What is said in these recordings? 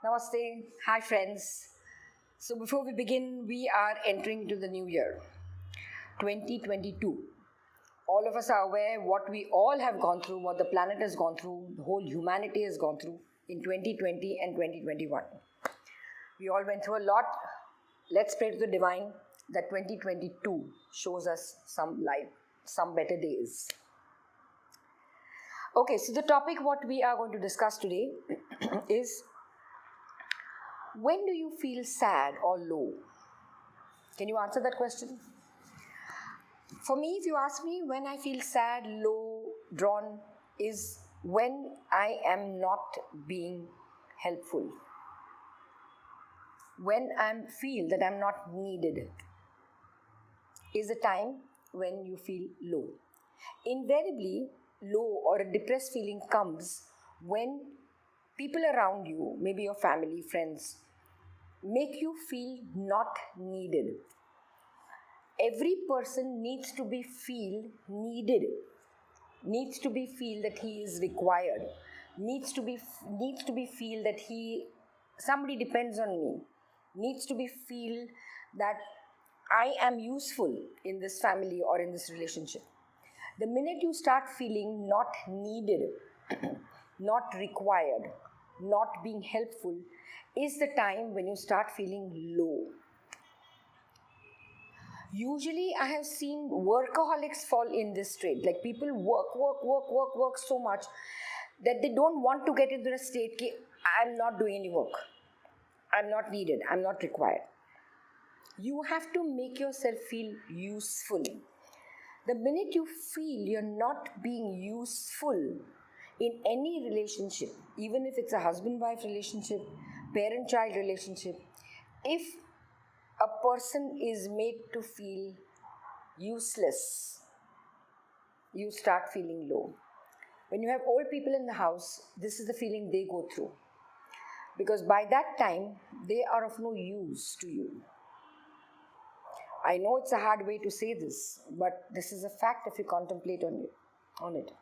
Namaste. Hi, friends. So, before we begin, we are entering into the new year, 2022. All of us are aware what we all have gone through, what the planet has gone through, the whole humanity has gone through in 2020 and 2021. We all went through a lot. Let's pray to the divine that 2022 shows us some light, some better days. Okay, so the topic what we are going to discuss today is, when do you feel sad or low? Can you answer that question? For me, if you ask me, when I feel sad, low, drawn, is when I am not being helpful. When I feel that I'm not needed, is the time when you feel low. Invariably, low or a depressed feeling comes when people around you, maybe your family, friends, make you feel not needed. Every person needs to be feel needed, needs to be feel that he is required, needs to be feel that somebody depends on me, needs to be feel that I am useful in this family or in this relationship. The minute you start feeling not needed, not required, not being helpful, is the time when you start feeling low. Usually, I have seen workaholics fall in this state. Like people work so much that they don't want to get into a state that I'm not doing any work. I'm not needed. I'm not required. You have to make yourself feel useful. The minute you feel you're not being useful in any relationship, even if it's a husband-wife relationship, parent-child relationship, if a person is made to feel useless, you start feeling low. When you have old people in the house, this is the feeling they go through. Because by that time, they are of no use to you. I know it's a hard way to say this, but this is a fact if you contemplate on it.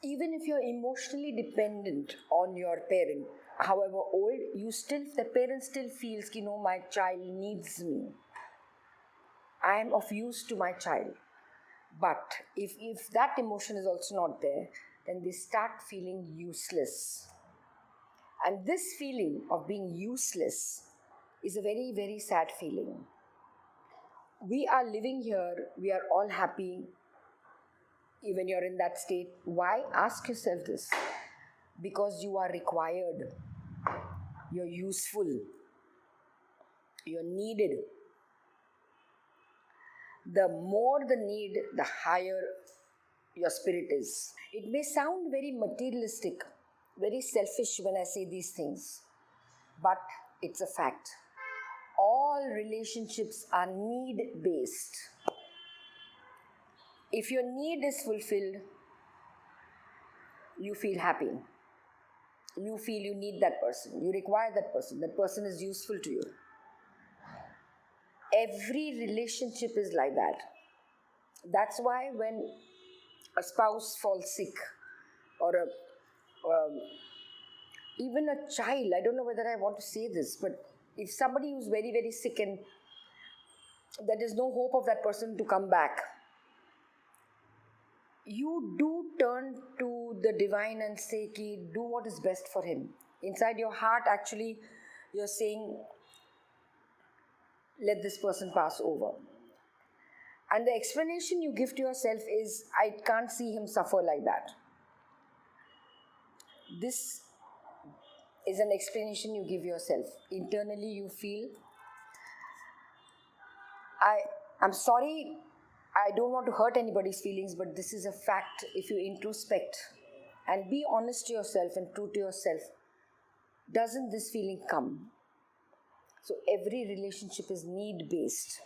Even if you're emotionally dependent on your parent, however old, the parent still feels, my child needs me. I am of use to my child. But if that emotion is also not there, then they start feeling useless. And this feeling of being useless is a very, very sad feeling. We are living here, we are all happy. When you're in that state, why? Ask yourself this. Because you are required, you're useful, you're needed. The more the need, the higher your spirit is. It may sound very materialistic, very selfish when I say these things, but it's a fact. All relationships are need-based. If your need is fulfilled, you feel happy. You feel you need that person. You require that person is useful to you. Every relationship is like that. That's why when a spouse falls sick, or even a child, I don't know whether I want to say this, but if somebody who's very, very sick and there is no hope of that person to come back, you do turn to the divine and say, do what is best for him. Inside your heart, actually, you're saying, let this person pass over. And the explanation you give to yourself is, I can't see him suffer like that. This is an explanation you give yourself. Internally, you feel, I'm sorry, I don't want to hurt anybody's feelings, but this is a fact. If you introspect and be honest to yourself and true to yourself, doesn't this feeling come? So every relationship is need-based.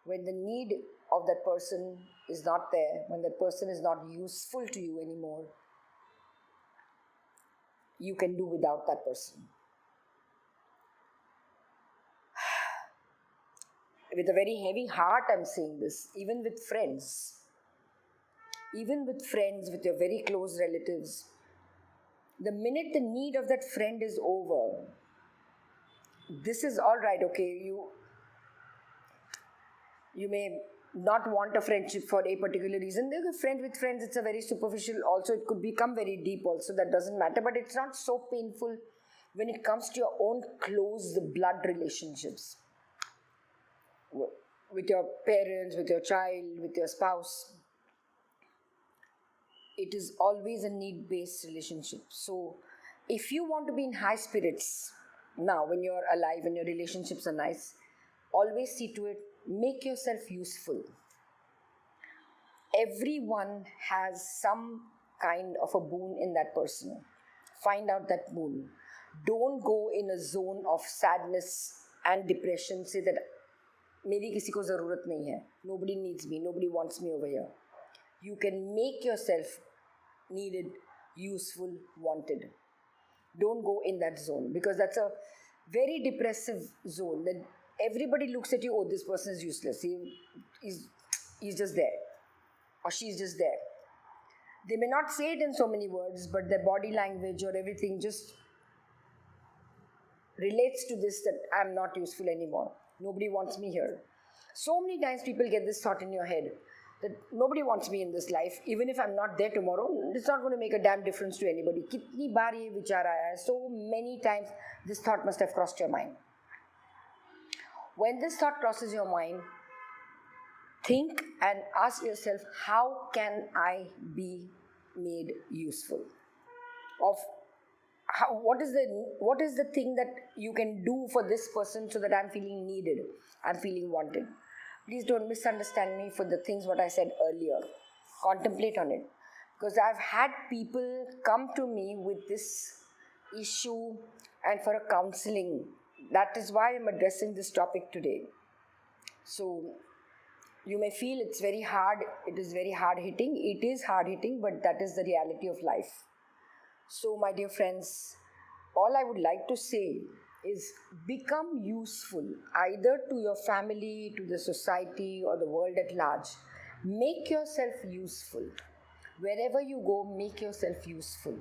When the need of that person is not there, when that person is not useful to you anymore, you can do without that person. With a very heavy heart, I'm saying this, even with friends, with your very close relatives, The minute the need of that friend is over, this is all right, okay, you may not want a friendship for a particular reason. They're friends with friends, it's a very superficial, also it could become very deep also, that doesn't matter, but it's not so painful when it comes to your own close blood relationships with your parents, with your child, with your spouse. It is always a need-based relationship. So if you want to be in high spirits now, when you're alive and your relationships are nice, always see to it, make yourself useful. Everyone has some kind of a boon in that person. Find out that boon. Don't go in a zone of sadness and depression. Say that मेरी किसी को ज़रूरत नहीं है. Nobody needs me. Nobody wants me over here. You can make yourself needed, useful, wanted. Don't go in that zone, because that's a very depressive zone. That everybody looks at you, oh, this person is useless. He's just there, or she's just there. They may not say it in so many words, but their body language or everything just relates to this, that I'm not useful anymore. Nobody wants me here. So many times people get this thought in your head that nobody wants me in this life. Even if I'm not there tomorrow, it's not going to make a damn difference to anybody. Kitni baar ye vichar aaya hai? So many times this thought must have crossed your mind. When this thought crosses your mind, think and ask yourself, how can I be made useful? What is the thing that you can do for this person so that I'm feeling needed, I'm feeling wanted? Please don't misunderstand me for the things what I said earlier. Contemplate on it. Because I've had people come to me with this issue and for a counseling. That is why I'm addressing this topic today. So you may feel it's very hard, it is very hard hitting. It is hard hitting, but that is the reality of life. So my dear friends, all I would like to say is become useful either to your family, to the society, or the world at large. Make yourself useful. Wherever you go, make yourself useful.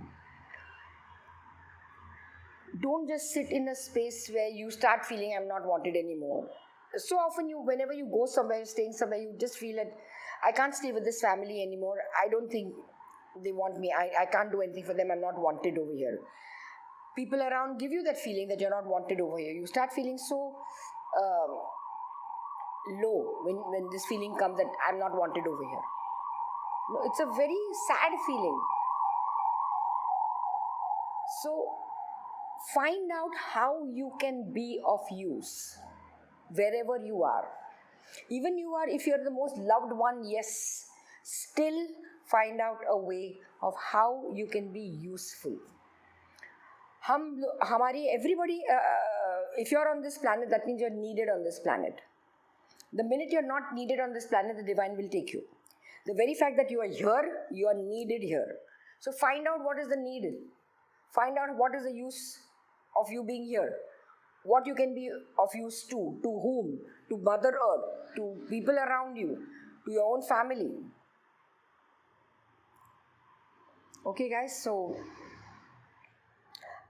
Don't just sit in a space where you start feeling I'm not wanted anymore. So often whenever you go somewhere, staying somewhere, you just feel that I can't stay with this family anymore. I don't think they want me. I can't do anything for them. I'm not wanted over here. People around give you that feeling that you're not wanted over here. You start feeling so low when this feeling comes that I'm not wanted over here. No, it's a very sad feeling. So find out how you can be of use wherever you are. Even if you're the most loved one, yes, still find out a way of how you can be useful. Everybody, if you're on this planet, that means you're needed on this planet. The minute you're not needed on this planet, the divine will take you. The very fact that you are here, you are needed here. So find out what is the need. Find out what is the use of you being here. What you can be of use to whom, to Mother Earth, to people around you, to your own family. Okay guys, so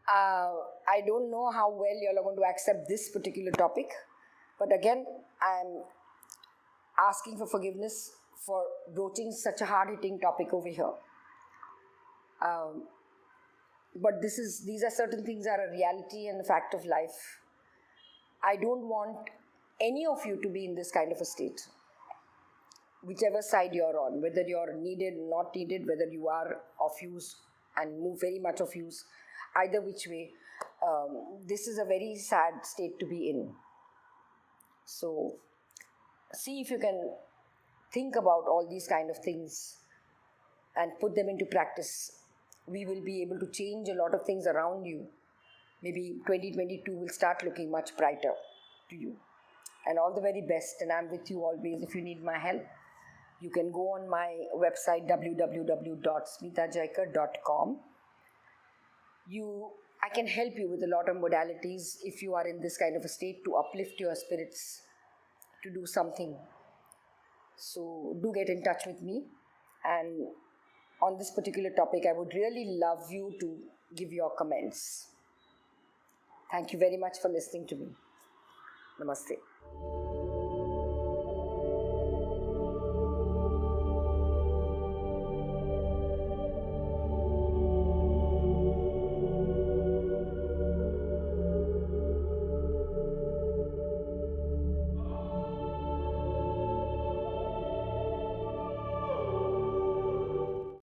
I don't know how well you all are going to accept this particular topic, but again, I'm asking for forgiveness for broaching such a hard-hitting topic over here. But these are certain things that are a reality and a fact of life. I don't want any of you to be in this kind of a state. Whichever side you're on, whether you're needed, not needed, whether you are of use and move very much of use, either which way, this is a very sad state to be in. So see if you can think about all these kind of things and put them into practice. We will be able to change a lot of things around you. Maybe 2022 will start looking much brighter to you. And all the very best, and I'm with you always. If you need my help, you can go on my website www.smitajayakar.com. I can help you with a lot of modalities if you are in this kind of a state, to uplift your spirits, to do something. So do get in touch with me. And on this particular topic, I would really love you to give your comments. Thank you very much for listening to me. Namaste.